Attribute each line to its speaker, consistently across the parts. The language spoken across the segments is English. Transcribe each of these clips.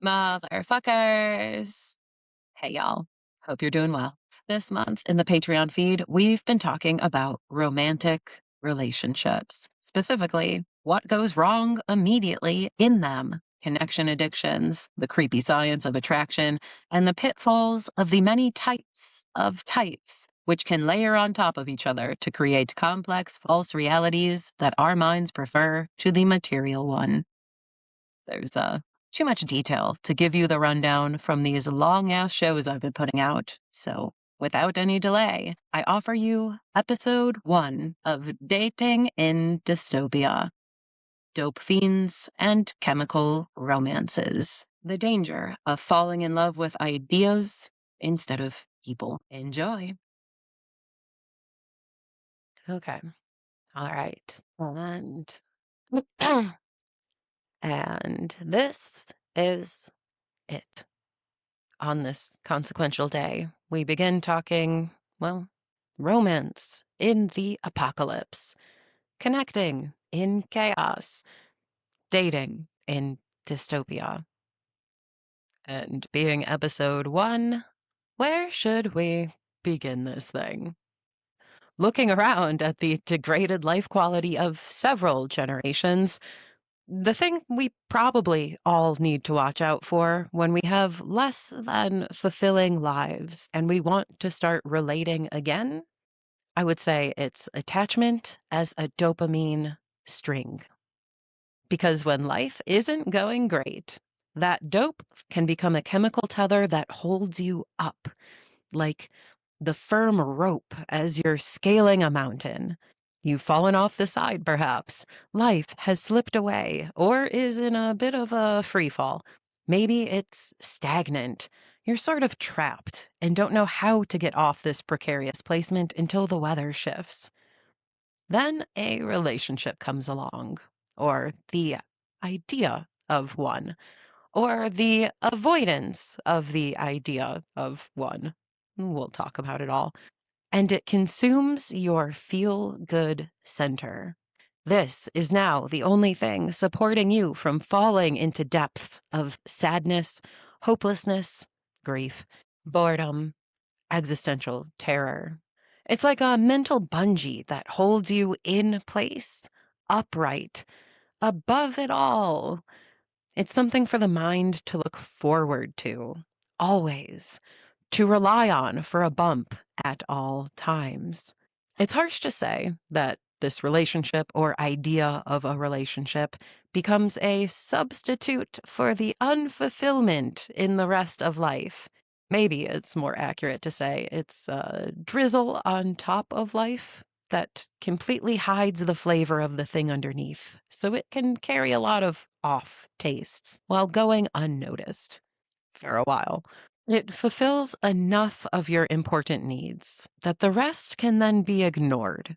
Speaker 1: Motherfuckers. Hey, y'all. Hope you're doing well. This month in the Patreon feed, we've been talking about romantic relationships, specifically what goes wrong immediately in them, connection addictions, the creepy science of attraction, and the pitfalls of the many types of types, which can layer on top of each other to create complex false realities that our minds prefer to the material one. There's too much detail to give you the rundown from these long-ass shows I've been putting out. So, without any delay, I offer you episode 1 of Dating in Dystopia: Dope Fiends and Chemical Romances. The danger of falling in love with ideas instead of people. Enjoy. Okay. All right. And this is it. On this consequential day, we begin talking, well, romance in the apocalypse, connecting in chaos, dating in dystopia. And being episode 1, where should we begin this thing? Looking around at the degraded life quality of several generations, the thing we probably all need to watch out for when we have less than fulfilling lives and we want to start relating again, I would say it's attachment as a dopamine string. Because when life isn't going great, that dope can become a chemical tether that holds you up, like the firm rope as you're scaling a mountain. You've fallen off the side, perhaps. Life has slipped away or is in a bit of a free fall. Maybe it's stagnant. You're sort of trapped and don't know how to get off this precarious placement until the weather shifts. Then a relationship comes along, or the idea of one, or the avoidance of the idea of one. We'll talk about it all. And it consumes your feel-good center. This is now the only thing supporting you from falling into depths of sadness, hopelessness, grief, boredom, existential terror. It's like a mental bungee that holds you in place, upright, above it all. It's something for the mind to look forward to, always, to rely on for a bump at all times. It's harsh to say that this relationship or idea of a relationship becomes a substitute for the unfulfillment in the rest of life. Maybe it's more accurate to say it's a drizzle on top of life that completely hides the flavor of the thing underneath, so it can carry a lot of off tastes while going unnoticed for a while. It fulfills enough of your important needs that the rest can then be ignored.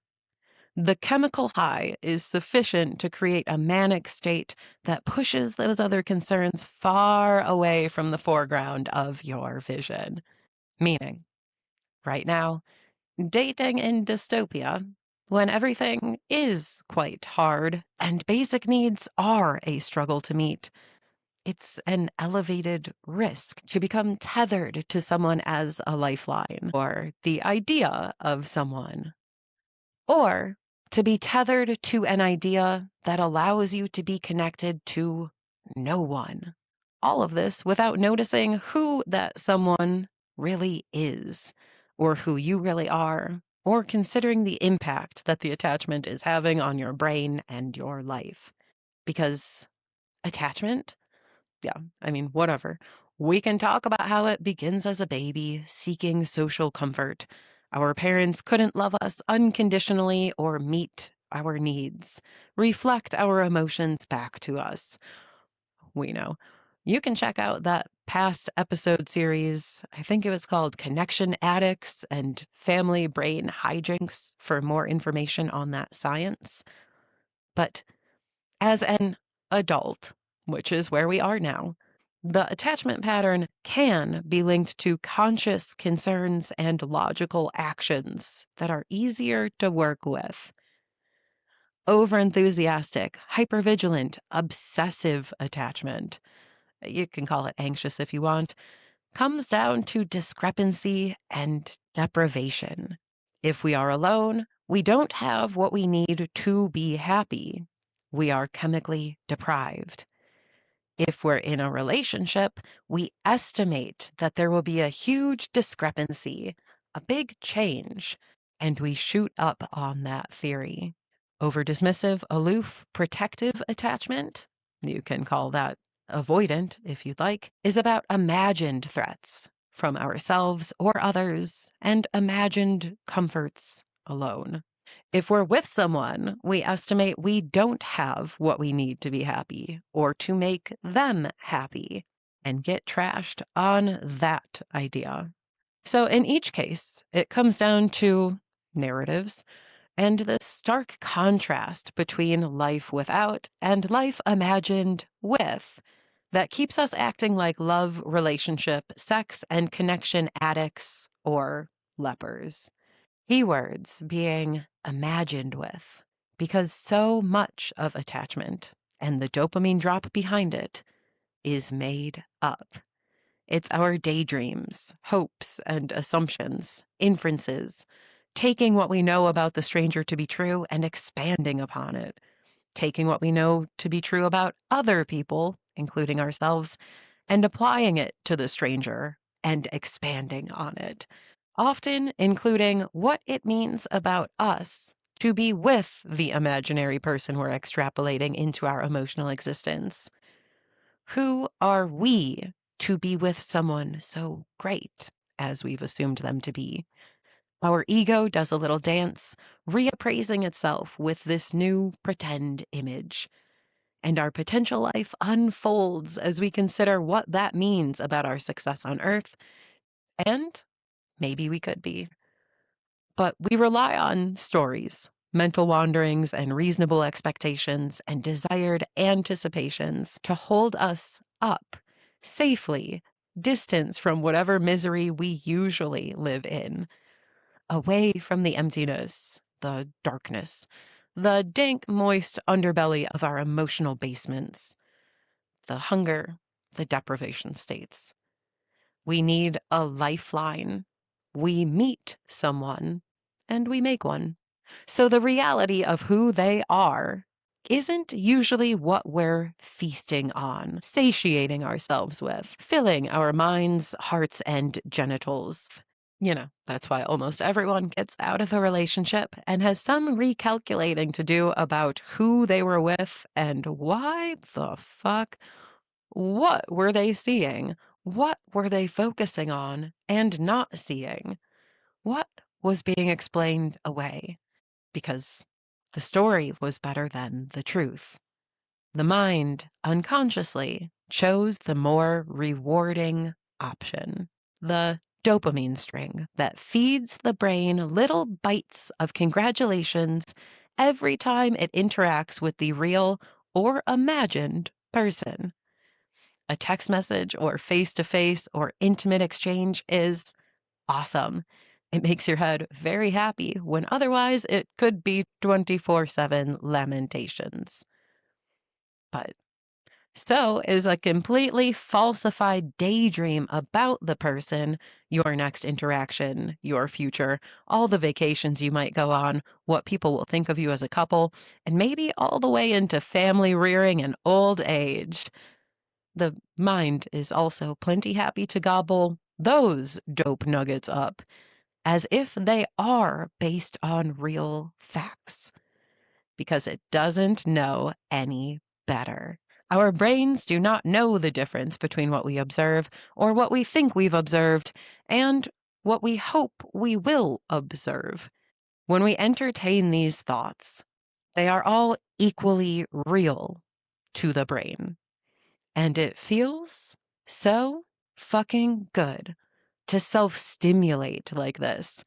Speaker 1: The chemical high is sufficient to create a manic state that pushes those other concerns far away from the foreground of your vision. Meaning, right now, dating in dystopia, when everything is quite hard and basic needs are a struggle to meet, it's an elevated risk to become tethered to someone as a lifeline, or the idea of someone, or to be tethered to an idea that allows you to be connected to no one. All of this without noticing who that someone really is, or who you really are, or considering the impact that the attachment is having on your brain and your life. Because attachment? Yeah, I mean, whatever. We can talk about how it begins as a baby seeking social comfort. Our parents couldn't love us unconditionally or meet our needs, reflect our emotions back to us. We know. You can check out that past episode series. I think it was called Connection Addicts and Family Brain Hijinks for more information on that science. But as an adult, which is where we are now, the attachment pattern can be linked to conscious concerns and logical actions that are easier to work with. Overenthusiastic, hypervigilant, obsessive attachment. you can call it anxious if you want, comes down to discrepancy and deprivation. If we are alone, we don't have what we need to be happy. We are chemically deprived. If we're in a relationship, we estimate that there will be a huge discrepancy, a big change, and we shoot up on that theory. Over dismissive, aloof, protective attachment, you can call that avoidant if you'd like, is about imagined threats from ourselves or others and imagined comforts alone. If we're with someone, we estimate we don't have what we need to be happy or to make them happy and get trashed on that idea. So, in each case, it comes down to narratives and the stark contrast between life without and life imagined with that keeps us acting like love, relationship, sex, and connection addicts or lepers. Keywords being imagined with, because so much of attachment and the dopamine drop behind it is made up. It's our daydreams, hopes, and assumptions, inferences, taking what we know about the stranger to be true and expanding upon it, taking what we know to be true about other people, including ourselves, and applying it to the stranger and expanding on it, often including what it means about us to be with the imaginary person we're extrapolating into our emotional existence. Who are we to be with someone so great as we've assumed them to be? Our ego does a little dance, reappraising itself with this new pretend image. And our potential life unfolds as we consider what that means about our success on Earth, and maybe we could be. But we rely on stories, mental wanderings, and reasonable expectations and desired anticipations to hold us up safely, distance from whatever misery we usually live in, away from the emptiness, the darkness, the dank, moist underbelly of our emotional basements, the hunger, the deprivation states. We need a lifeline. We meet someone and we make one. So the reality of who they are isn't usually what we're feasting on, satiating ourselves with, filling our minds, hearts, and genitals. That's why almost everyone gets out of a relationship and has some recalculating to do about who they were with and why the fuck. What were they seeing? What were they focusing on and not seeing? What was being explained away? Because the story was better than the truth. The mind, unconsciously, chose the more rewarding option. The dopamine string that feeds the brain little bites of congratulations every time it interacts with the real or imagined person. A text message or face-to-face or intimate exchange is awesome. It makes your head very happy when otherwise it could be 24/7 lamentations. But so is a completely falsified daydream about the person, your next interaction, your future, all the vacations you might go on, what people will think of you as a couple, and maybe all the way into family rearing and old age. The mind is also plenty happy to gobble those dope nuggets up as if they are based on real facts, because it doesn't know any better. Our brains do not know the difference between what we observe or what we think we've observed and what we hope we will observe. When we entertain these thoughts, they are all equally real to the brain. And it feels so fucking good to self-stimulate like this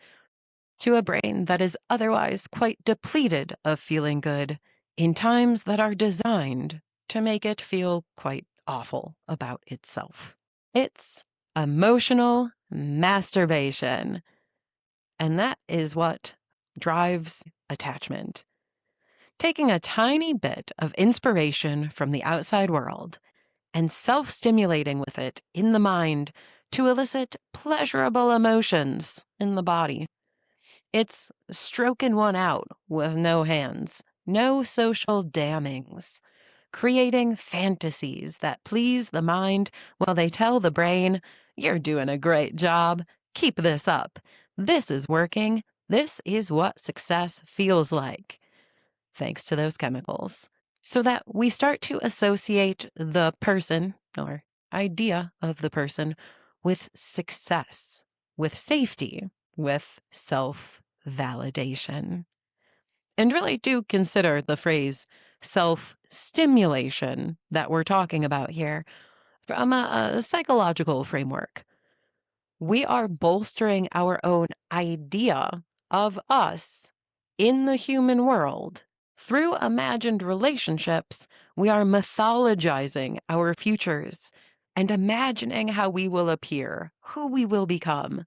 Speaker 1: to a brain that is otherwise quite depleted of feeling good in times that are designed to make it feel quite awful about itself. It's emotional masturbation. And that is what drives attachment. Taking a tiny bit of inspiration from the outside world and self-stimulating with it in the mind to elicit pleasurable emotions in the body. It's stroking one out with no hands, no social damnings, creating fantasies that please the mind while they tell the brain, "You're doing a great job. Keep this up. This is working. This is what success feels like," thanks to those chemicals. So that we start to associate the person or idea of the person with success, with safety, with self validation. And really do consider the phrase self stimulation that we're talking about here from a psychological framework. We are bolstering our own idea of us in the human world. Through imagined relationships, we are mythologizing our futures and imagining how we will appear, who we will become.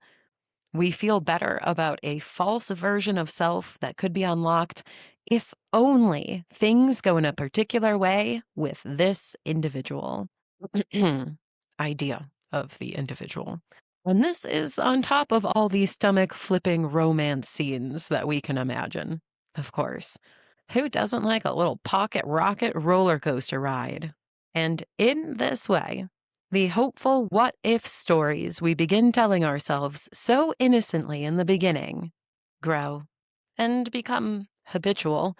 Speaker 1: We feel better about a false version of self that could be unlocked if only things go in a particular way with this individual. Idea of the individual. And this is on top of all these stomach flipping romance scenes that we can imagine, of course. Who doesn't like a little pocket rocket roller coaster ride? And in this way, the hopeful what if stories we begin telling ourselves so innocently in the beginning grow and become habitual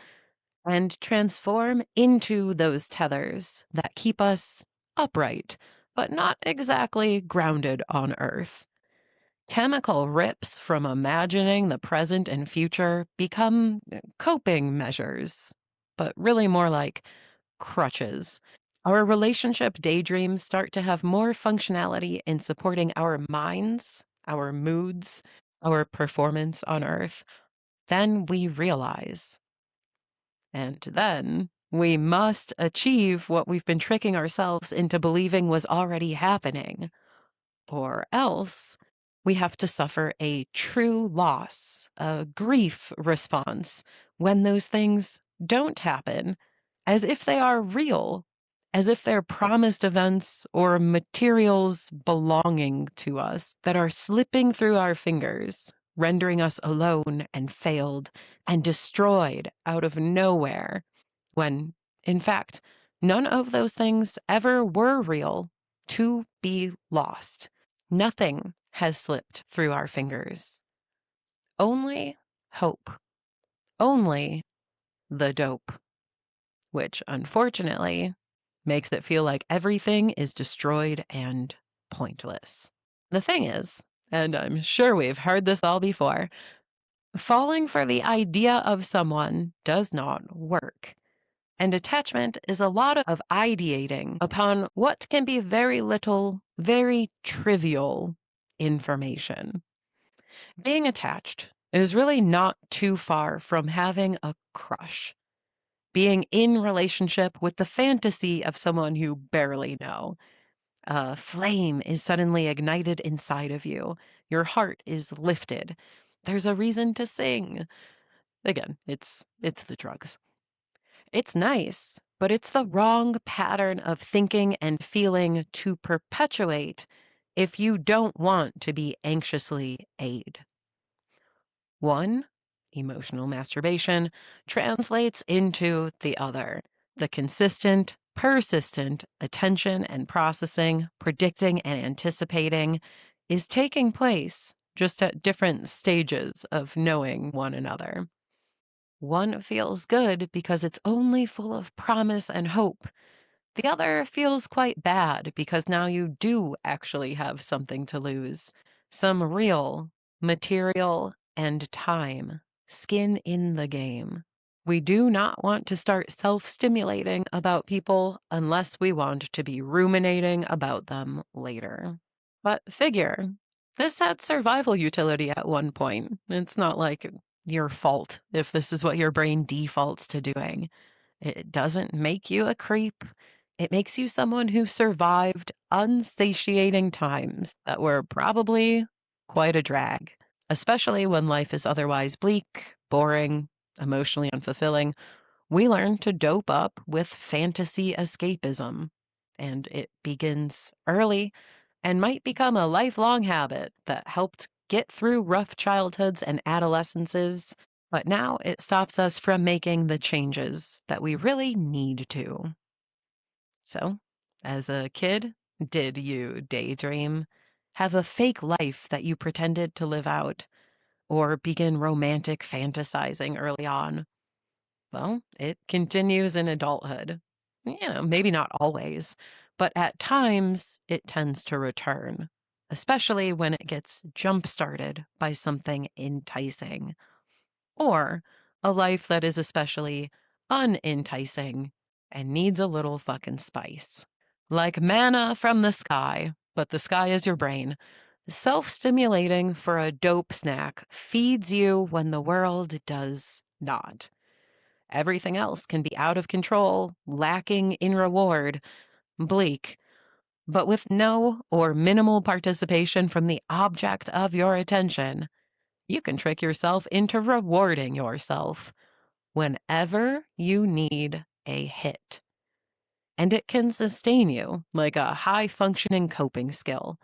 Speaker 1: and transform into those tethers that keep us upright, but not exactly grounded on earth. Chemical rips from imagining the present and future become coping measures, but really more like crutches. Our relationship daydreams start to have more functionality in supporting our minds, our moods, our performance on earth than we realize. And then we must achieve what we've been tricking ourselves into believing was already happening. Or else we have to suffer a true loss, a grief response when those things don't happen, as if they are real, as if they're promised events or materials belonging to us that are slipping through our fingers, rendering us alone and failed and destroyed out of nowhere, when, in fact, none of those things ever were real to be lost. Nothing has slipped through our fingers. Only hope. Only the dope, which unfortunately makes it feel like everything is destroyed and pointless. The thing is, and I'm sure we've heard this all before, falling for the idea of someone does not work. And attachment is a lot of ideating upon what can be very little, very trivial information. Being attached is really not too far from having a crush, being in relationship with the fantasy of someone you barely know. A flame is suddenly ignited inside of you. Your heart is lifted. There's a reason to sing. Again, it's the drugs. It's nice, but it's the wrong pattern of thinking and feeling to perpetuate if you don't want to be anxiously aid. One, emotional masturbation, translates into the other. The consistent, persistent attention and processing, predicting and anticipating is taking place just at different stages of knowing one another. One feels good because it's only full of promise and hope. The other feels quite bad because now you do actually have something to lose. Some real, material, and time. Skin in the game. We do not want to start self-stimulating about people unless we want to be ruminating about them later. But figure, this had survival utility at one point. It's not like your fault if this is what your brain defaults to doing. It doesn't make you a creep. It makes you someone who survived unsatiating times that were probably quite a drag, especially when life is otherwise bleak, boring, emotionally unfulfilling. We learn to dope up with fantasy escapism. and it begins early and might become a lifelong habit that helped get through rough childhoods and adolescences, but now it stops us from making the changes that we really need to. So, as a kid, did you daydream? Have a fake life that you pretended to live out? Or begin romantic fantasizing early on? Well, it continues in adulthood. Maybe not always, but at times it tends to return, especially when it gets jump started by something enticing or a life that is especially unenticing and needs a little fucking spice. Like manna from the sky, but the sky is your brain. Self stimulating for a dope snack feeds you when the world does not. Everything else can be out of control, lacking in reward, bleak, but with no or minimal participation from the object of your attention, you can trick yourself into rewarding yourself whenever you need a hit. And it can sustain you like a high functioning coping skill,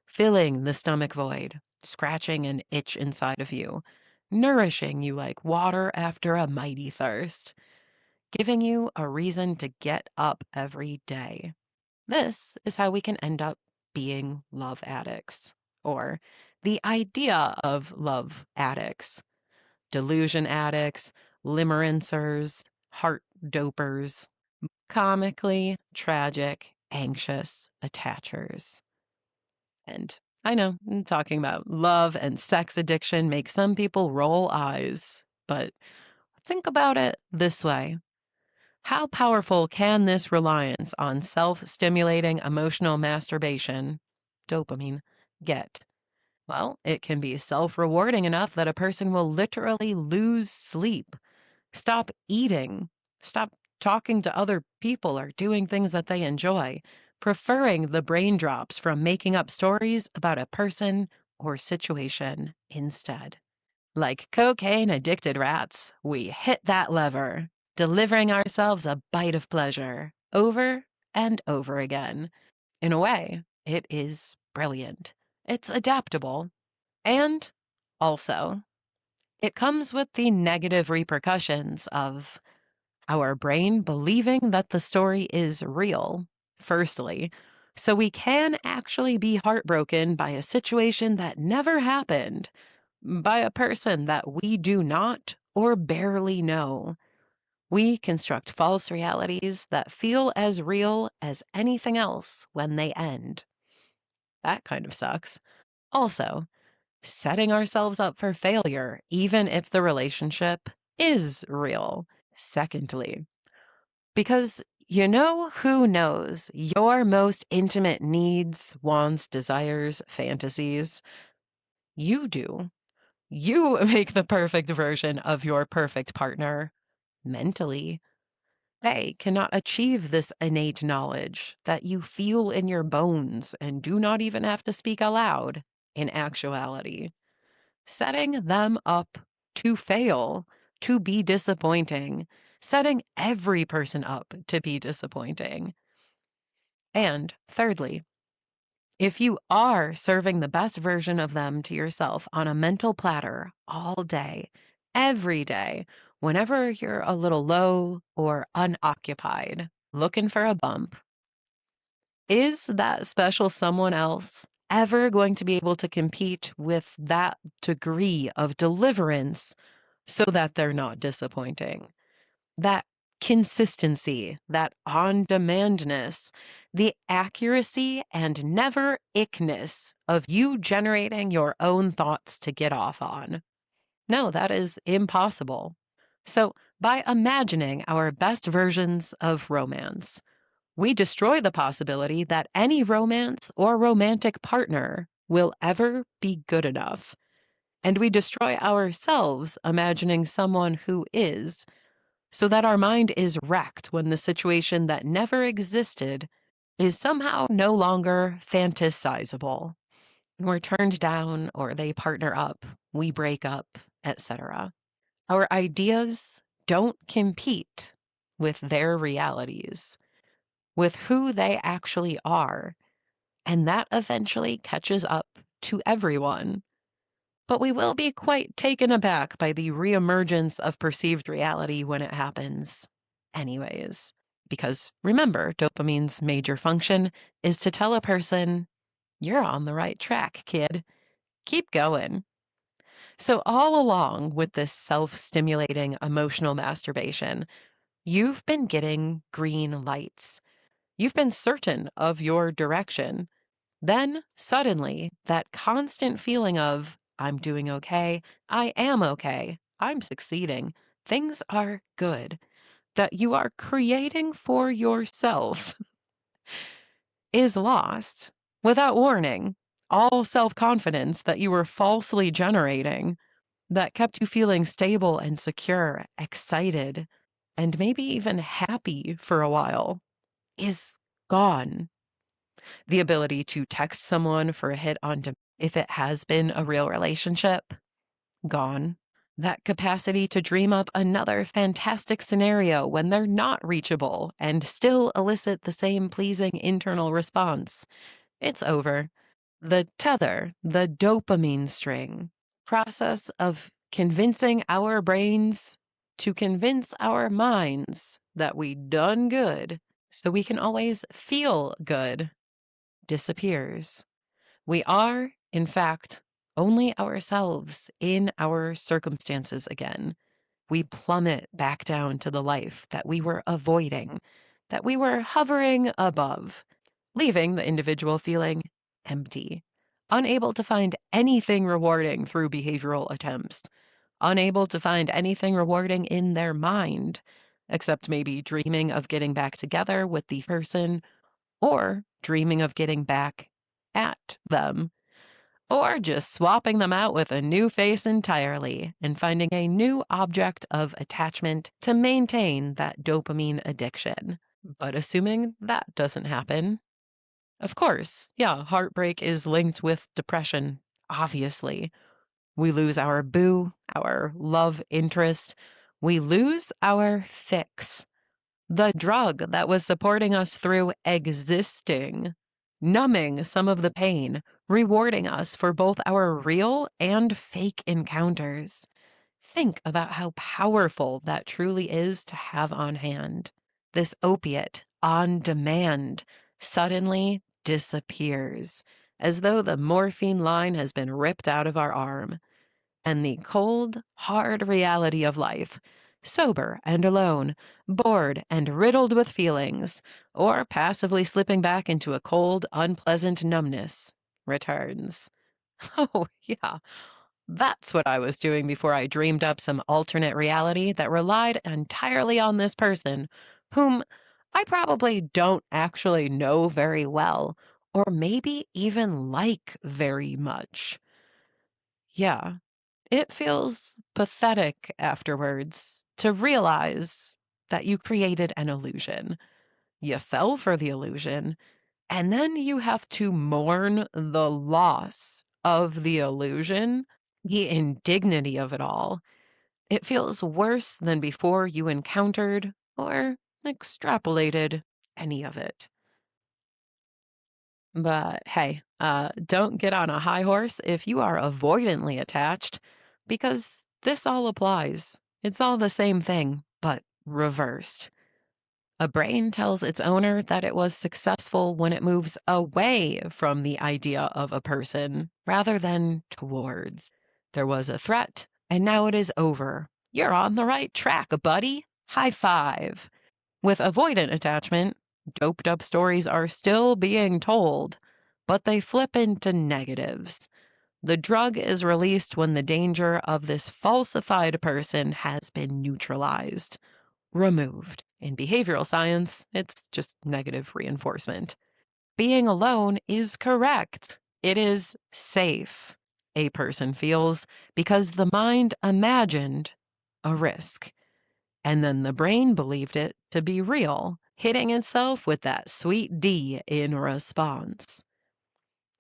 Speaker 1: filling the stomach void, scratching an itch inside of you, nourishing you like water after a mighty thirst, giving you a reason to get up every day. This is how we can end up being love addicts, or the idea of love addicts, delusion addicts, limerincers, heart dopers, comically tragic, anxious attachers. And I know, talking about love and sex addiction makes some people roll eyes, but think about it this way. How powerful can this reliance on self stimulating emotional masturbation, dopamine, get? Well, it can be self rewarding enough that a person will literally lose sleep, stop eating, stop talking to other people or doing things that they enjoy, preferring the brain drops from making up stories about a person or situation instead. Like cocaine addicted rats, we hit that lever, delivering ourselves a bite of pleasure over and over again. In a way, it is brilliant. It's adaptable. And also, it comes with the negative repercussions of our brain believing that the story is real, firstly, so we can actually be heartbroken by a situation that never happened, by a person that we do not or barely know. We construct false realities that feel as real as anything else when they end. That kind of sucks. Also, setting ourselves up for failure, even if the relationship is real. Secondly, because you know who knows your most intimate needs, wants, desires, fantasies? You do. You make the perfect version of your perfect partner mentally. They cannot achieve this innate knowledge that you feel in your bones and do not even have to speak aloud in actuality. Setting them up to fail, to be disappointing, setting every person up to be disappointing. And thirdly, if you are serving the best version of them to yourself on a mental platter all day, every day, whenever you're a little low or unoccupied, looking for a bump, is that special someone else ever going to be able to compete with that degree of deliverance so that they're not disappointing? That consistency, that on demandness, the accuracy and never ickness of you generating your own thoughts to get off on. No, that is impossible. So, by imagining our best versions of romance, we destroy the possibility that any romance or romantic partner will ever be good enough. And we destroy ourselves imagining someone who is, so that our mind is wrecked when the situation that never existed is somehow no longer fantasizable. We're turned down or they partner up, we break up, etc. Our ideas don't compete with their realities. with who they actually are. And that eventually catches up to everyone. But we will be quite taken aback by the reemergence of perceived reality when it happens, anyways. Because remember, dopamine's major function is to tell a person, you're on the right track, kid. Keep going. So, all along with this self stimulating emotional masturbation, you've been getting green lights. You've been certain of your direction. Then, suddenly, that constant feeling of, I'm doing okay, I am okay, I'm succeeding, things are good, that you are creating for yourself is lost without warning. All self confidence that you were falsely generating that kept you feeling stable and secure, excited, and maybe even happy for a while is gone. The ability to text someone for a hit on if it has been a real relationship, gone. That capacity to dream up another fantastic scenario when they're not reachable and still elicit the same pleasing internal response, it's over. The tether, the dopamine string, process of convincing our brains to convince our minds that we done good so we can always feel good disappears. We are, in fact, only ourselves in our circumstances again. We plummet back down to the life that we were avoiding, that we were hovering above, leaving the individual feeling empty, unable to find anything rewarding through behavioral attempts, unable to find anything rewarding in their mind, except maybe dreaming of getting back together with the person or dreaming of getting back at them, or just swapping them out with a new face entirely and finding a new object of attachment to maintain that dopamine addiction. But assuming that doesn't happen, of course, yeah, heartbreak is linked with depression, obviously. We lose our boo, our love interest. We lose our fix, the drug that was supporting us through existing, numbing some of the pain, rewarding us for both our real and fake encounters. Think about how powerful that truly is to have on hand. This opiate on demand suddenly disappears, as though the morphine line has been ripped out of our arm. And the cold, hard reality of life, sober and alone, bored and riddled with feelings, or passively slipping back into a cold, unpleasant numbness, returns. Oh, yeah. That's what I was doing before I dreamed up some alternate reality that relied entirely on this person, whom I probably don't actually know very well, or maybe even like very much. Yeah, it feels pathetic afterwards to realize that you created an illusion. You fell for the illusion, and then you have to mourn the loss of the illusion, the indignity of it all. It feels worse than before you encountered or extrapolated any of it. But hey, don't get on a high horse if you are avoidantly attached, because this all applies. It's all the same thing, but reversed. A brain tells its owner that it was successful when it moves away from the idea of a person rather than towards. There was a threat, and now it is over. You're on the right track, buddy. High five. With avoidant attachment, doped up stories are still being told, but they flip into negatives. The drug is released when the danger of this falsified person has been neutralized, removed. In behavioral science, it's just negative reinforcement. Being alone is correct. It is safe, a person feels, because the mind imagined a risk. And then the brain believed it to be real, hitting itself with that sweet D in response.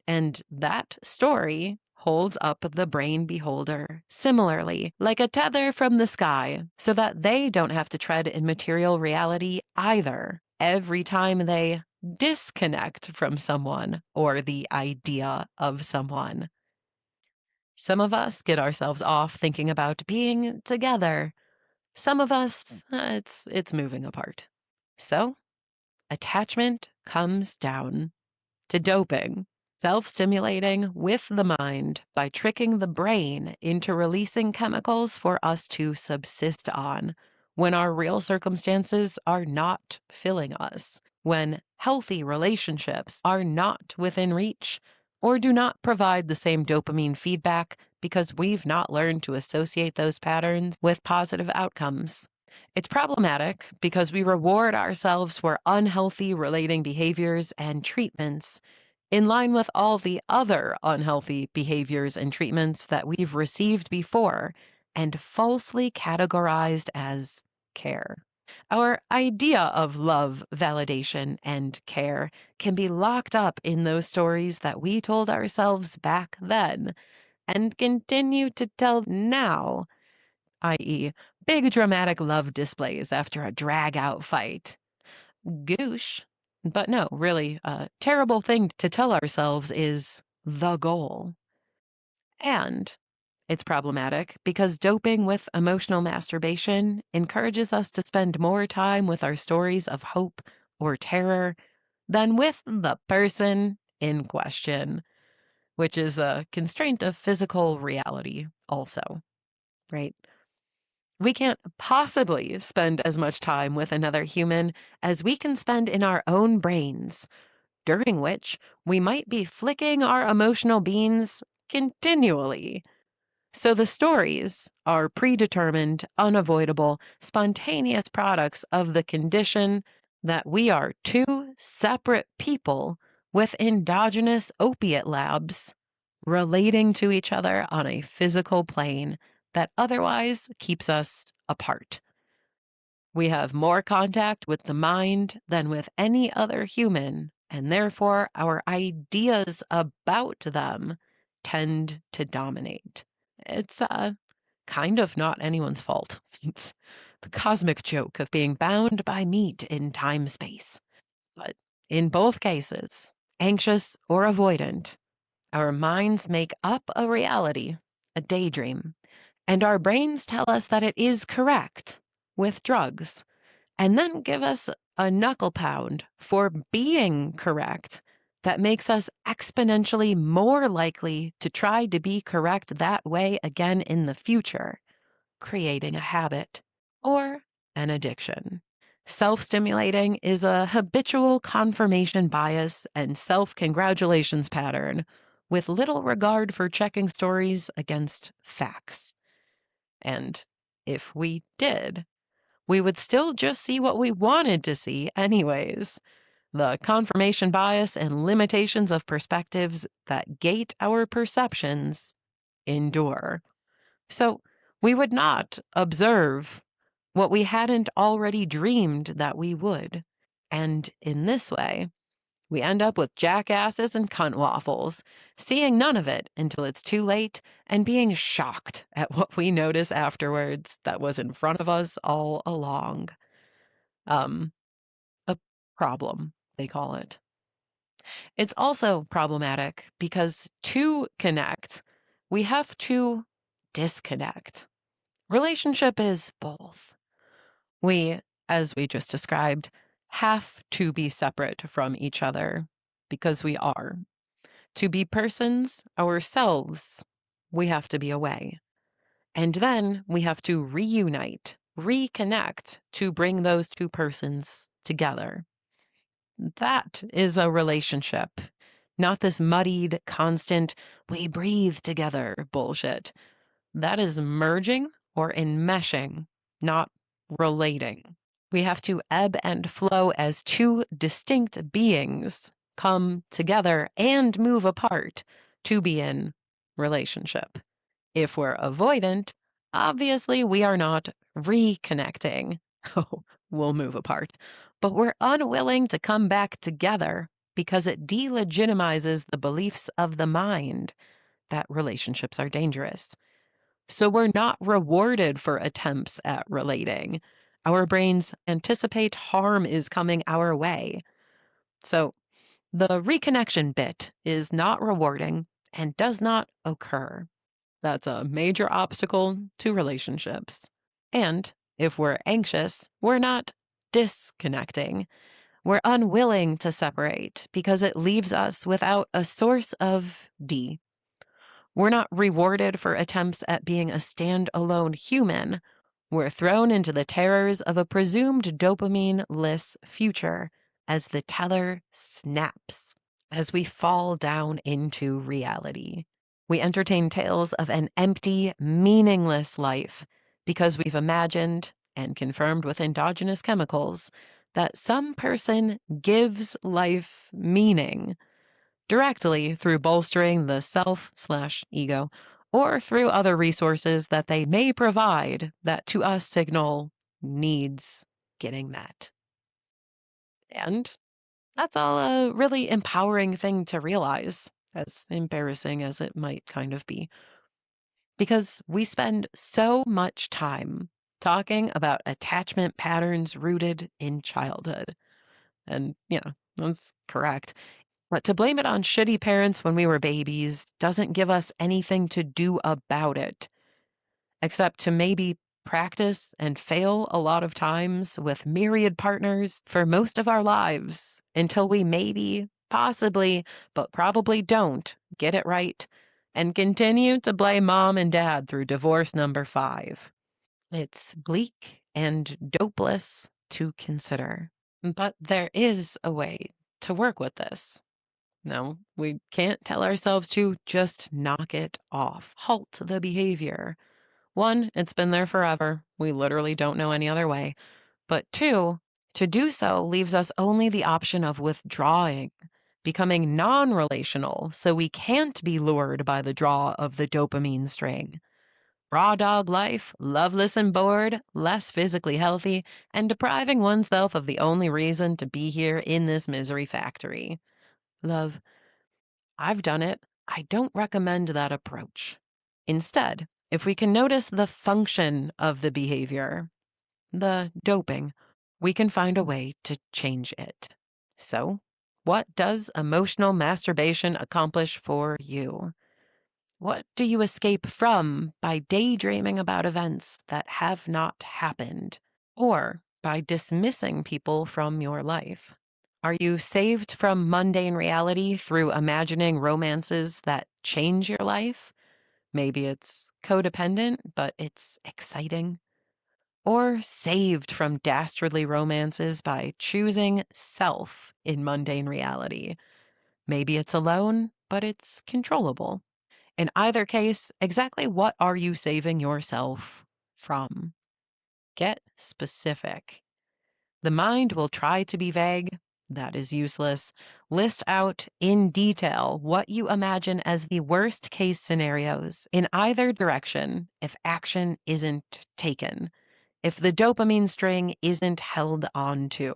Speaker 1: And that story holds up the brain beholder similarly, like a tether from the sky, so that they don't have to tread in material reality either. every time they disconnect from someone or the idea of someone. Some of us get ourselves off thinking about being together. Some of us, it's moving apart. So, attachment comes down to doping, self-stimulating with the mind by tricking the brain into releasing chemicals for us to subsist on when our real circumstances are not filling us, when healthy relationships are not within reach or do not provide the same dopamine feedback because we've not learned to associate those patterns with positive outcomes. It's problematic because we reward ourselves for unhealthy relating behaviors and treatments in line with all the other unhealthy behaviors and treatments that we've received before and falsely categorized as care. Our idea of love, validation, and care can be locked up in those stories that we told ourselves back then and continue to tell now, i.e., big dramatic love displays after a drag out fight. Goosh. But no, really, a terrible thing to tell ourselves is the goal. And it's problematic because doping with emotional masturbation encourages us to spend more time with our stories of hope or terror than with the person in question, which is a constraint of physical reality, also, right? We can't possibly spend as much time with another human as we can spend in our own brains, during which we might be flicking our emotional beans continually. So the stories are predetermined, unavoidable, spontaneous products of the condition that we are two separate people with endogenous opiate labs relating to each other on a physical plane that otherwise keeps us apart. We have more contact with the mind than with any other human, and therefore our ideas about them tend to dominate. It's kind of not anyone's fault. It's the cosmic joke of being bound by meat in time-space. But in both cases, anxious or avoidant, our minds make up a reality, a daydream, and our brains tell us that it is correct with drugs, and then give us a knuckle pound for being correct that makes us exponentially more likely to try to be correct that way again in the future, creating a habit or an addiction. Self-stimulating is a habitual confirmation bias and self-congratulations pattern with little regard for checking stories against facts. And if we did, we would still just see what we wanted to see anyways. The confirmation bias and limitations of perspectives that gate our perceptions endure. So we would not observe what we hadn't already dreamed that we would. And in this way, we end up with jackasses and cunt waffles, seeing none of it until it's too late and being shocked at what we notice afterwards that was in front of us all along. A problem, they call it. It's also problematic because to connect, we have to disconnect. Relationship is both. We, as we just described, have to be separate from each other because we are. To be persons ourselves, we have to be away. And then we have to reunite, reconnect to bring those two persons together. That is a relationship, not this muddied, constant, we breathe together bullshit. That is merging or enmeshing, not relating. We have to ebb and flow as two distinct beings come together and move apart to be in relationship. If we're avoidant, obviously we are not reconnecting. Oh, we'll move apart. But we're unwilling to come back together because it delegitimizes the beliefs of the mind that relationships are dangerous. So we're not rewarded for attempts at relating. Our brains anticipate harm is coming our way. So the reconnection bit is not rewarding and does not occur. That's a major obstacle to relationships. And if we're anxious, we're not disconnecting. We're unwilling to separate because it leaves us without a source of D. We're not rewarded for attempts at being a standalone human. We're thrown into the terrors of a presumed dopamine-less future as the teller snaps, as we fall down into reality. We entertain tales of an empty, meaningless life because we've imagined and confirmed with endogenous chemicals that some person gives life meaning directly through bolstering the self/ego or through other resources that they may provide that to us signal needs getting met. And that's all a really empowering thing to realize, as embarrassing as it might kind of be. Because we spend so much time talking about attachment patterns rooted in childhood. And, that's correct. But to blame it on shitty parents when we were babies doesn't give us anything to do about it, except to maybe practice and fail a lot of times with myriad partners for most of our lives until we maybe, possibly, but probably don't get it right and continue to blame mom and dad through divorce number 5. It's bleak and dopeless to consider. But there is a way to work with this. No, we can't tell ourselves to just knock it off, halt the behavior. 1, it's been there forever. We literally don't know any other way. But 2, to do so leaves us only the option of withdrawing, becoming non relational, so we can't be lured by the draw of the dopamine string. Raw dog life, loveless and bored, less physically healthy, and depriving oneself of the only reason to be here in this misery factory. Love. I've done it. I don't recommend that approach. Instead, if we can notice the function of the behavior, the doping, we can find a way to change it. So, what does emotional masturbation accomplish for you? What do you escape from by daydreaming about events that have not happened? Or by dismissing people from your life? Are you saved from mundane reality through imagining romances that change your life? Maybe it's codependent, but it's exciting. Or saved from dastardly romances by choosing self in mundane reality. Maybe it's alone, but it's controllable. In either case, exactly what are you saving yourself from? Get specific. The mind will try to be vague. That is useless. List out in detail what you imagine as the worst case scenarios in either direction if action isn't taken, if the dopamine string isn't held on to,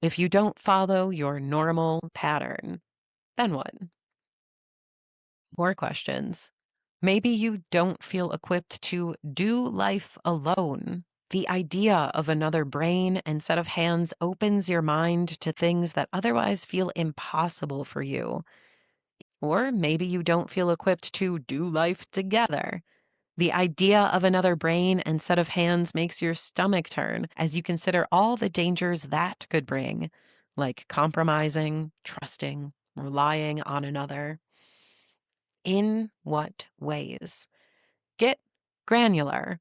Speaker 1: if you don't follow your normal pattern. Then what? More questions. Maybe you don't feel equipped to do life alone. The idea of another brain and set of hands opens your mind to things that otherwise feel impossible for you. Or maybe you don't feel equipped to do life together. The idea of another brain and set of hands makes your stomach turn as you consider all the dangers that could bring, like compromising, trusting, relying on another. In what ways? Get granular.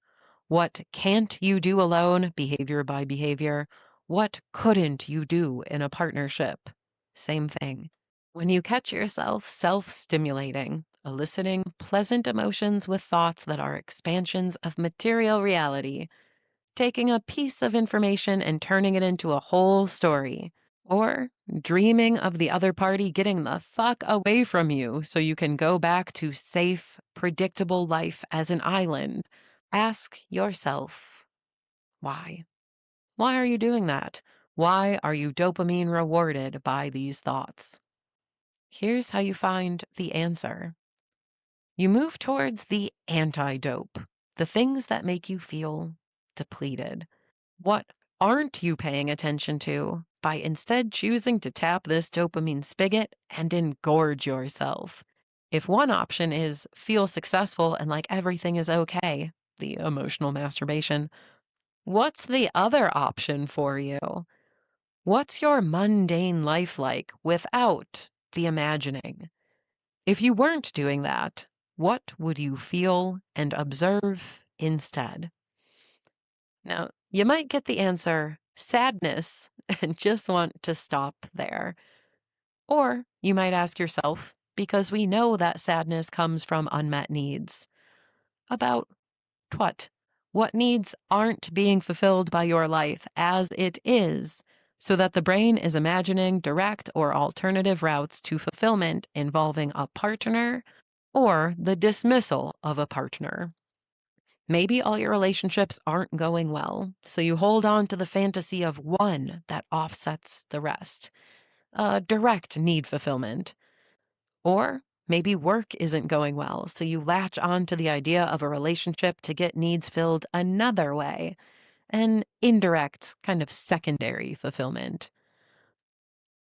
Speaker 1: What can't you do alone, behavior by behavior? What couldn't you do in a partnership? Same thing. When you catch yourself self-stimulating, eliciting pleasant emotions with thoughts that are expansions of material reality, taking a piece of information and turning it into a whole story, or dreaming of the other party getting the fuck away from you so you can go back to safe, predictable life as an island, ask yourself, why? Why are you doing that? Why are you dopamine rewarded by these thoughts? Here's how you find the answer. You move towards the anti-dope, the things that make you feel depleted. What aren't you paying attention to by instead choosing to tap this dopamine spigot and engorge yourself? If one option is feel successful and like everything is okay, the emotional masturbation, what's the other option for you? What's your mundane life like without the imagining? If you weren't doing that, what would you feel and observe instead? Now, you might get the answer sadness and just want to stop there. Or you might ask yourself, because we know that sadness comes from unmet needs, about what? What needs aren't being fulfilled by your life as it is, so that the brain is imagining direct or alternative routes to fulfillment involving a partner or the dismissal of a partner. Maybe all your relationships aren't going well, so you hold on to the fantasy of one that offsets the rest, a direct need fulfillment. Or maybe work isn't going well, so you latch on to the idea of a relationship to get needs filled another way, an indirect, kind of secondary fulfillment.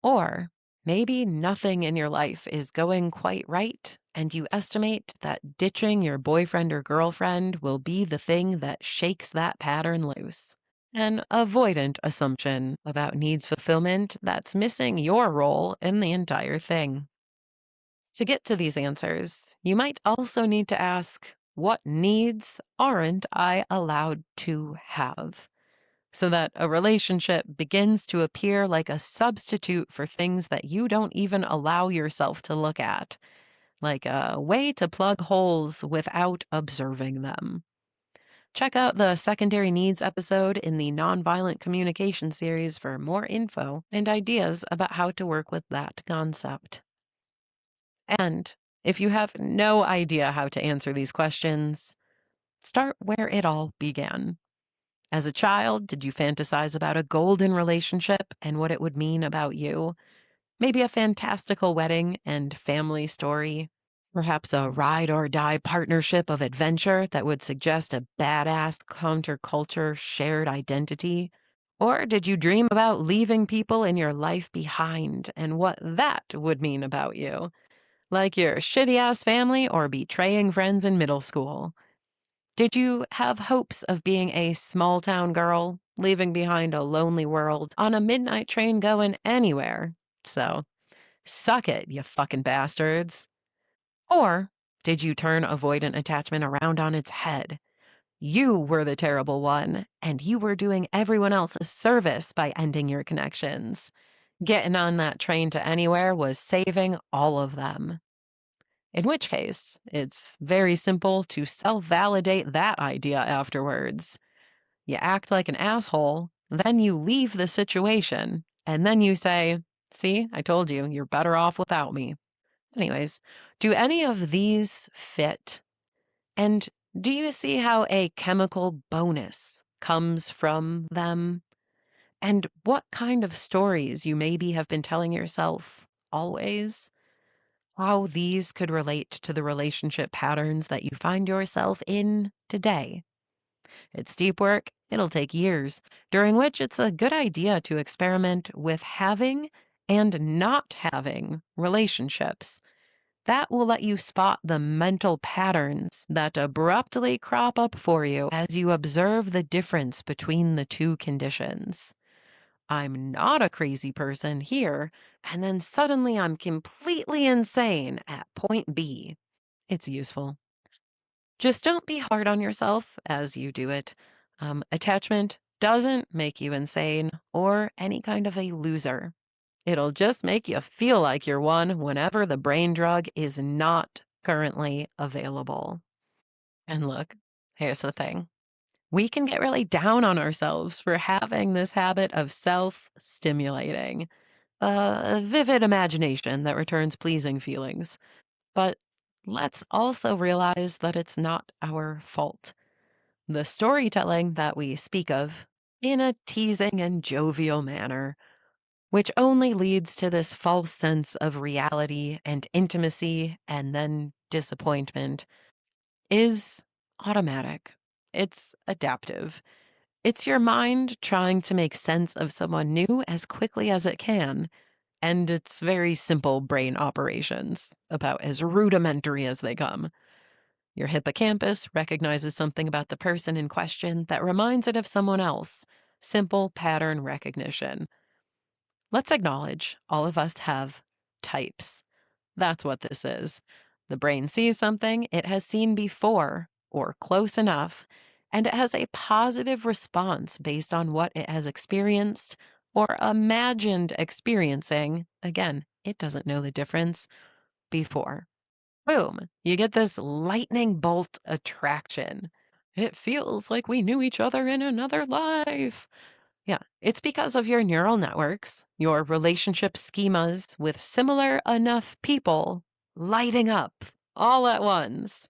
Speaker 1: Or maybe nothing in your life is going quite right, and you estimate that ditching your boyfriend or girlfriend will be the thing that shakes that pattern loose. An avoidant assumption about needs fulfillment that's missing your role in the entire thing. To get to these answers, you might also need to ask, what needs aren't I allowed to have? So that a relationship begins to appear like a substitute for things that you don't even allow yourself to look at, like a way to plug holes without observing them. Check out the secondary needs episode in the Nonviolent Communication series for more info and ideas about how to work with that concept. And if you have no idea how to answer these questions, start where it all began. As a child, did you fantasize about a golden relationship and what it would mean about you? Maybe a fantastical wedding and family story? Perhaps a ride or die partnership of adventure that would suggest a badass counterculture shared identity? Or did you dream about leaving people in your life behind and what that would mean about you? Like your shitty ass family or betraying friends in middle school? Did you have hopes of being a small town girl, leaving behind a lonely world on a midnight train going anywhere? So, suck it, you fucking bastards. Or did you turn avoidant attachment around on its head? You were the terrible one, and you were doing everyone else a service by ending your connections. Getting on that train to anywhere was saving all of them. In which case, it's very simple to self-validate that idea afterwards. You act like an asshole, then you leave the situation, and then you say, see, I told you, you're better off without me. Anyways, do any of these fit? And do you see how a chemical bonus comes from them? And what kind of stories you maybe have been telling yourself always? How these could relate to the relationship patterns that you find yourself in today. It's deep work, it'll take years, during which it's a good idea to experiment with having and not having relationships. That will let you spot the mental patterns that abruptly crop up for you as you observe the difference between the two conditions. I'm not a crazy person here, and then suddenly I'm completely insane at point B. It's useful. Just don't be hard on yourself as you do it. Attachment doesn't make you insane or any kind of a loser. It'll just make you feel like you're one whenever the brain drug is not currently available. And look, here's the thing. We can get really down on ourselves for having this habit of self-stimulating, a vivid imagination that returns pleasing feelings. But let's also realize that it's not our fault. The storytelling that we speak of, in a teasing and jovial manner, which only leads to this false sense of reality and intimacy and then disappointment, is automatic. It's adaptive. It's your mind trying to make sense of someone new as quickly as it can. And it's very simple brain operations, about as rudimentary as they come. Your hippocampus recognizes something about the person in question that reminds it of someone else. Simple pattern recognition. Let's acknowledge all of us have types. That's what this is. The brain sees something it has seen before or close enough, and it has a positive response based on what it has experienced or imagined experiencing. Again, it doesn't know the difference before. Boom, you get this lightning bolt attraction. It feels like we knew each other in another life. Yeah, it's because of your neural networks, your relationship schemas with similar enough people lighting up all at once.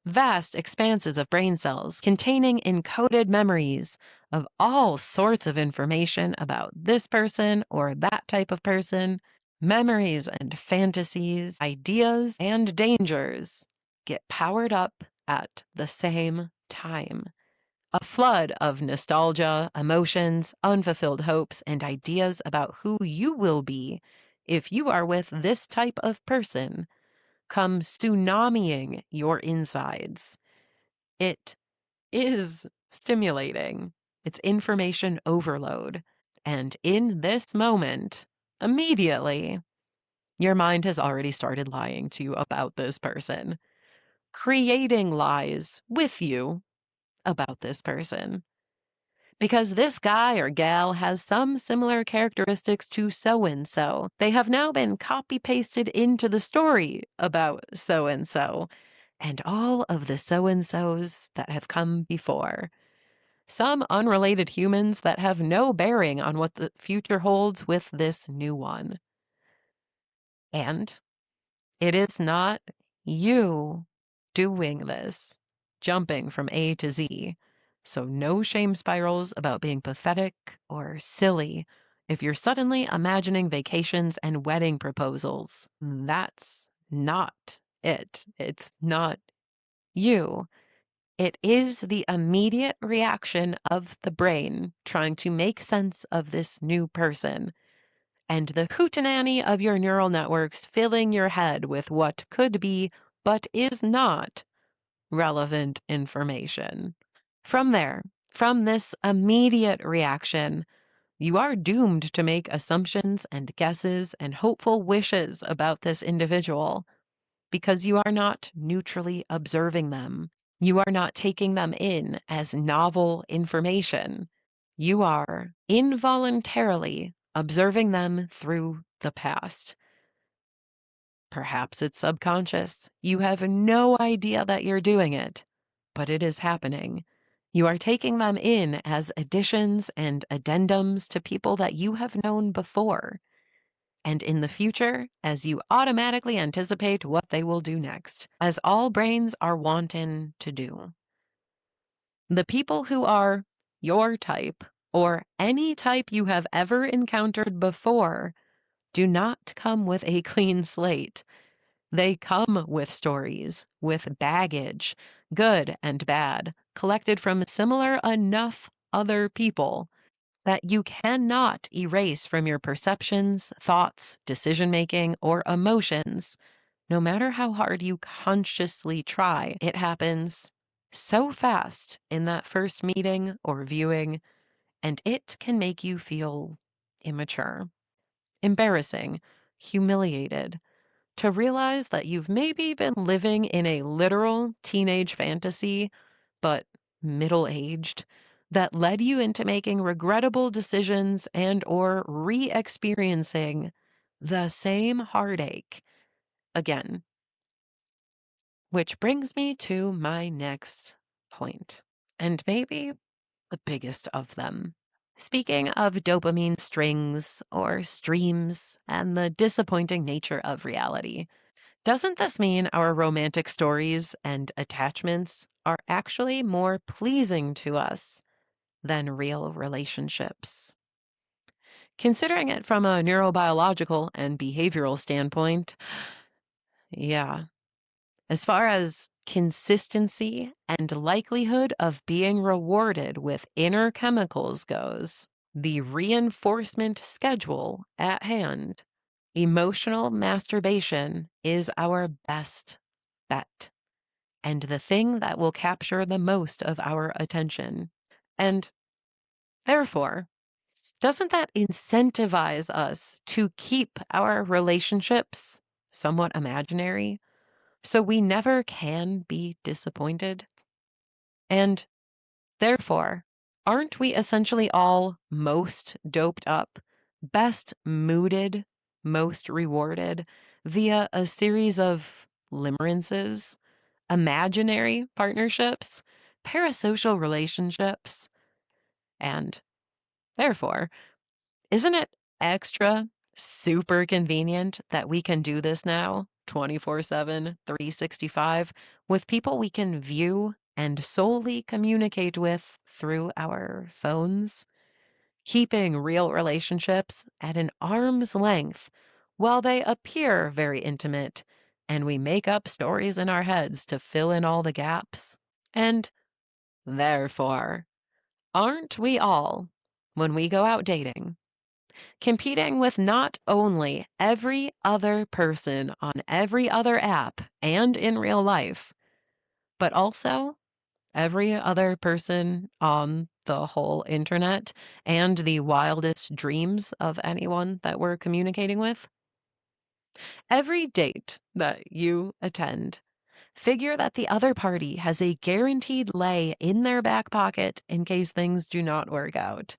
Speaker 1: Vast expanses of brain cells containing encoded memories of all sorts of information about this person or that type of person. Memories and fantasies, ideas and dangers get powered up at the same time. A flood of nostalgia, emotions, unfulfilled hopes, and ideas about who you will be if you are with this type of person come tsunamiing your insides. It is stimulating. It's information overload. And in this moment, immediately, your mind has already started lying to you about this person, creating lies with you about this person. Because this guy or gal has some similar characteristics to so and so. They have now been copy pasted into the story about so and so, and all of the so and so's that have come before. Some unrelated humans that have no bearing on what the future holds with this new one. And it is not you doing this, jumping from A to Z. So no shame spirals about being pathetic or silly if you're suddenly imagining vacations and wedding proposals. That's not it. It's not you. It is the immediate reaction of the brain trying to make sense of this new person and the hootenanny of your neural networks filling your head with what could be, but is not, relevant information. From there, from this immediate reaction, you are doomed to make assumptions and guesses and hopeful wishes about this individual because you are not neutrally observing them. You are not taking them in as novel information. You are involuntarily observing them through the past. Perhaps it's subconscious. You have no idea that you're doing it, but it is happening. You are taking them in as additions and addendums to people that you have known before. And in the future, as you automatically anticipate what they will do next, as all brains are wanting to do. The people who are your type, or any type you have ever encountered before, do not come with a clean slate. They come with stories, with baggage, good and bad, collected from similar enough other people that you cannot erase from your perceptions, thoughts, decision-making, or emotions. No matter how hard you consciously try, it happens so fast in that first meeting or viewing, and it can make you feel immature, embarrassing, humiliated, to realize that you've maybe been living in a literal teenage fantasy, but middle-aged, that led you into making regrettable decisions and or re-experiencing the same heartache again. Which brings me to my next point, and maybe the biggest of them. Speaking of dopamine strings or streams and the disappointing nature of reality, doesn't this mean our romantic stories and attachments are actually more pleasing to us than real relationships? Considering it from a neurobiological and behavioral standpoint, yeah. As far as consistency and likelihood of being rewarded with inner chemicals goes, the reinforcement schedule at hand, emotional masturbation is our best bet and the thing that will capture the most of our attention. And therefore, doesn't that incentivize us to keep our relationships somewhat imaginary so we never can be disappointed? And therefore, aren't we essentially all most doped up, best mooded, most rewarded via a series of limerances, imaginary partnerships, parasocial relationships, and therefore, isn't it extra super convenient that we can do this now 24/7, 365 with people we can view and solely communicate with through our phones, keeping real relationships at an arm's length while they appear very intimate and we make up stories in our heads to fill in all the gaps? And therefore, aren't we all, when we go out dating, competing with not only every other person on every other app and in real life, but also every other person on the whole internet and the wildest dreams of anyone that we're communicating with? Every date that you attend, figure that the other party has a guaranteed lay in their back pocket in case things do not work out.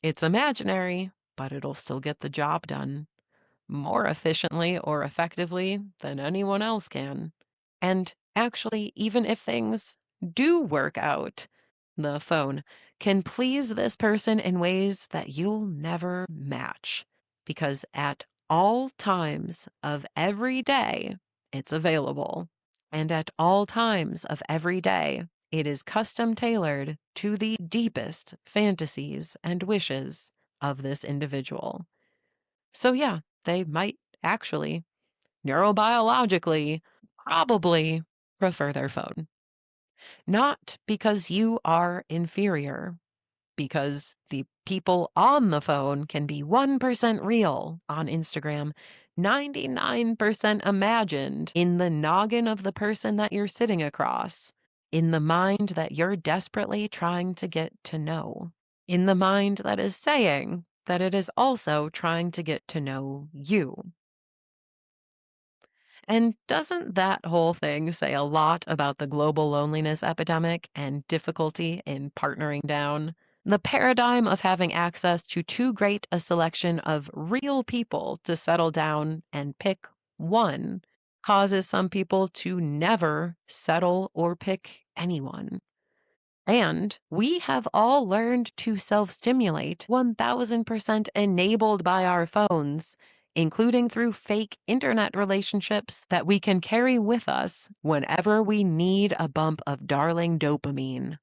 Speaker 1: It's imaginary, but it'll still get the job done more efficiently or effectively than anyone else can. And actually, even if things do work out, the phone can please this person in ways that you'll never match because at all times of every day, it's available. And at all times of every day, it is custom tailored to the deepest fantasies and wishes of this individual. So, yeah, they might actually, neurobiologically, probably prefer their phone. Not because you are inferior, because the people on the phone can be 1% real on Instagram, 99% imagined in the noggin of the person that you're sitting across, in the mind that you're desperately trying to get to know, in the mind that is saying that it is also trying to get to know you. And doesn't that whole thing say a lot about the global loneliness epidemic and difficulty in partnering down? The paradigm of having access to too great a selection of real people to settle down and pick one causes some people to never settle or pick anyone. And we have all learned to self stimulate 1000% enabled by our phones, including through fake internet relationships that we can carry with us whenever we need a bump of darling dopamine.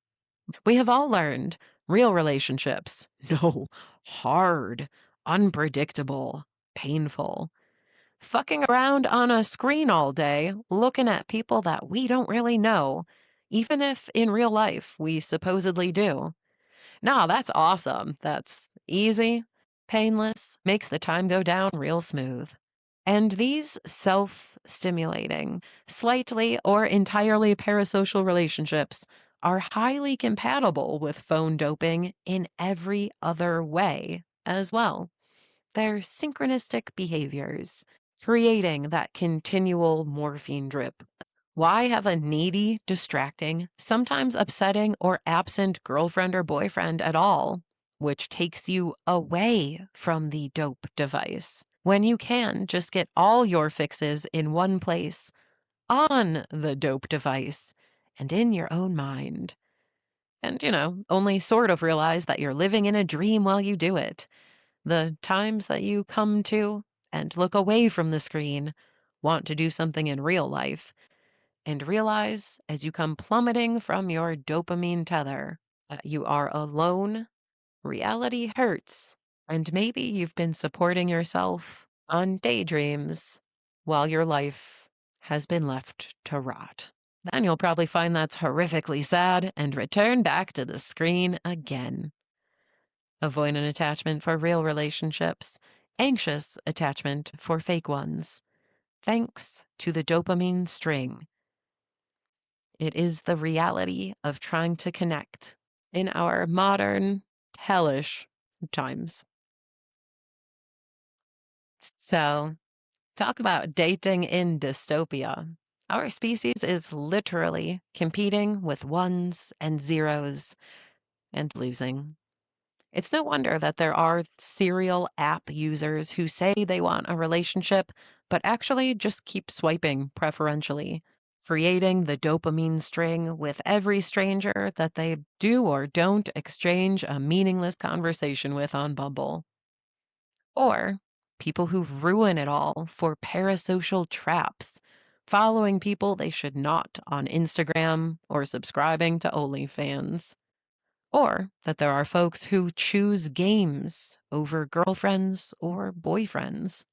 Speaker 1: We have all learned real relationships, no, hard, unpredictable, painful. Fucking around on a screen all day, looking at people that we don't really know, even if in real life we supposedly do. No, that's awesome. That's easy, painless, makes the time go down real smooth. And these self stimulating, slightly or entirely parasocial relationships are highly compatible with phone doping in every other way as well. They're synchronistic behaviors, creating that continual morphine drip. Why have a needy, distracting, sometimes upsetting or absent girlfriend or boyfriend at all, which takes you away from the dope device, when you can just get all your fixes in one place, on the dope device, and in your own mind? And, only sort of realize that you're living in a dream while you do it. The times that you come to and look away from the screen, want to do something in real life, and realize as you come plummeting from your dopamine tether that you are alone, reality hurts, and maybe you've been supporting yourself on daydreams while your life has been left to rot. Then you'll probably find that's horrifically sad and return back to the screen again. Avoidant attachment for real relationships, anxious attachment for fake ones. Thanks to the dopamine string. It is the reality of trying to connect in our modern, hellish times. So, talk about dating in dystopia. Our species is literally competing with ones and zeros and losing. It's no wonder that there are serial app users who say they want a relationship, but actually just keep swiping preferentially, creating the dopamine string with every stranger that they do or don't exchange a meaningless conversation with on Bumble. Or people who ruin it all for parasocial traps, following people they should not on Instagram or subscribing to OnlyFans. Or that there are folks who choose games over girlfriends or boyfriends.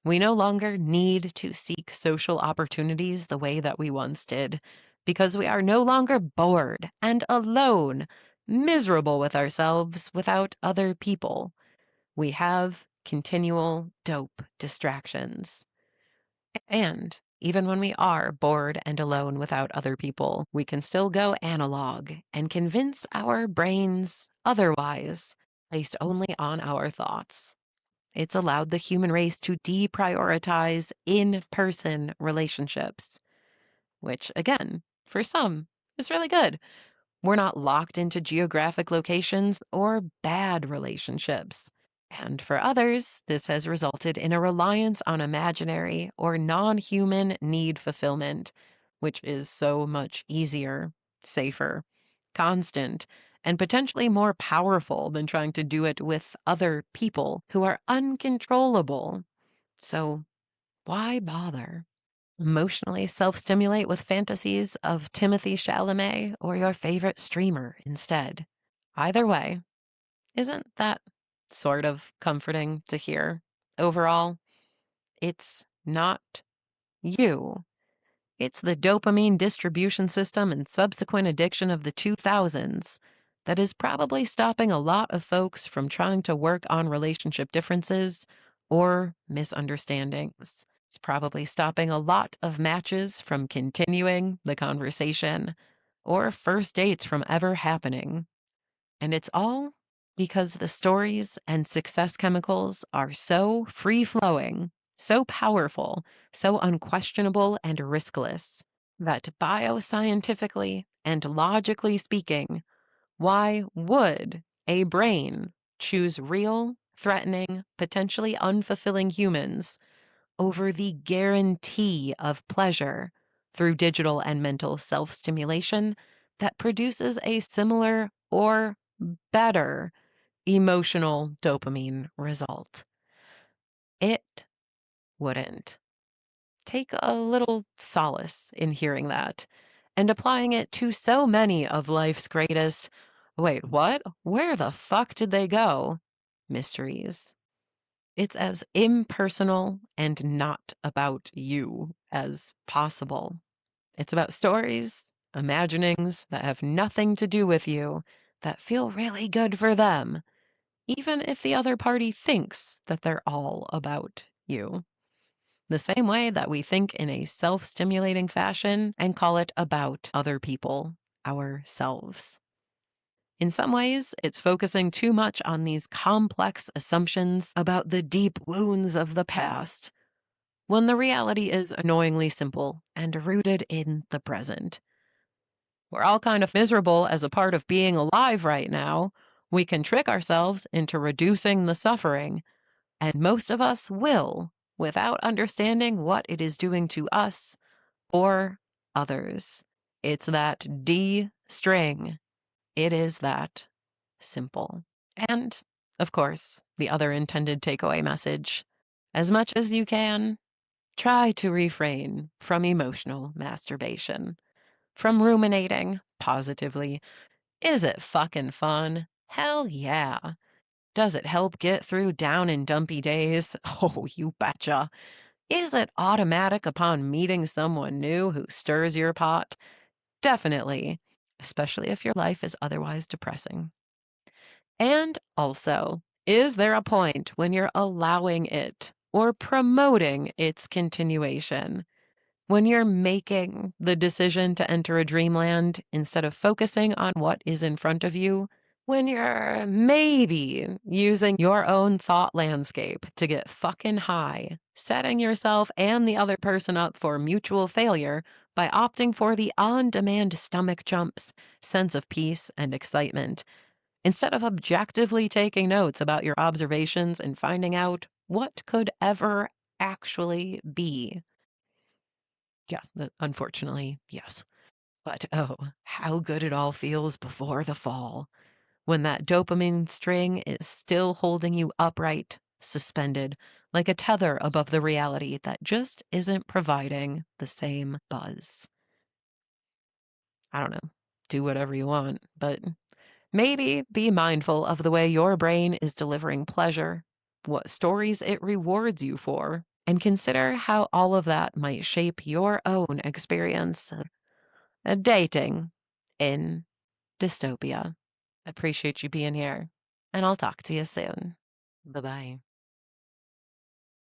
Speaker 1: We no longer need to seek social opportunities the way that we once did because we are no longer bored and alone, miserable with ourselves without other people. We have continual dope distractions. And even when we are bored and alone without other people, we can still go analog and convince our brains otherwise, based only on our thoughts. It's allowed the human race to deprioritize in person relationships, which, again, for some, is really good. We're not locked into geographic locations or bad relationships. And for others, this has resulted in a reliance on imaginary or non human need fulfillment, which is so much easier, safer, constant, and potentially more powerful than trying to do it with other people who are uncontrollable. So, why bother? Emotionally self stimulate with fantasies of Timothy Chalamet or your favorite streamer instead. Either way, isn't that sort of comforting to hear? Overall, it's not you. It's the dopamine distribution system and subsequent addiction of the 2000s that is probably stopping a lot of folks from trying to work on relationship differences or misunderstandings. It's probably stopping a lot of matches from continuing the conversation or first dates from ever happening. And it's all because the stories and success chemicals are so free flowing, so powerful, so unquestionable and riskless that bioscientifically and logically speaking, why would a brain choose real, threatening, potentially unfulfilling humans over the guarantee of pleasure through digital and mental self stimulation that produces a similar or better emotional dopamine result? It wouldn't. Take a little solace in hearing that and applying it to so many of life's greatest, wait, what? Where the fuck did they go? Mysteries. It's as impersonal and not about you as possible. It's about stories, imaginings that have nothing to do with you, that feel really good for them, even if the other party thinks that they're all about you. The same way that we think in a self stimulating fashion and call it about other people, ourselves. In some ways, it's focusing too much on these complex assumptions about the deep wounds of the past, when the reality is annoyingly simple and rooted in the present. We're all kind of miserable as a part of being alive right now. We can trick ourselves into reducing the suffering, and most of us will, without understanding what it is doing to us or others. It's that D string. It is that simple. And, of course, the other intended takeaway message. As much as you can, try to refrain from emotional masturbation, from ruminating positively. Is it fucking fun? Hell yeah. Does it help get through down and dumpy days? Oh, you betcha. Is it automatic upon meeting someone new who stirs your pot? Definitely, especially if your life is otherwise depressing. And also, is there a point when you're allowing it or promoting its continuation? When you're making the decision to enter a dreamland instead of focusing on what is in front of you? When you're maybe using your own thought landscape to get fucking high, setting yourself and the other person up for mutual failure by opting for the on demand stomach jumps, sense of peace, and excitement, instead of objectively taking notes about your observations and finding out what could ever actually be. Yeah, unfortunately, yes. But oh, how good it all feels before the fall, when that dopamine string is still holding you upright, suspended, like a tether above the reality that just isn't providing the same buzz. I don't know, do whatever you want, but maybe be mindful of the way your brain is delivering pleasure, what stories it rewards you for, and consider how all of that might shape your own experience of dating in dystopia. Appreciate you being here, and I'll talk to you soon. Bye bye.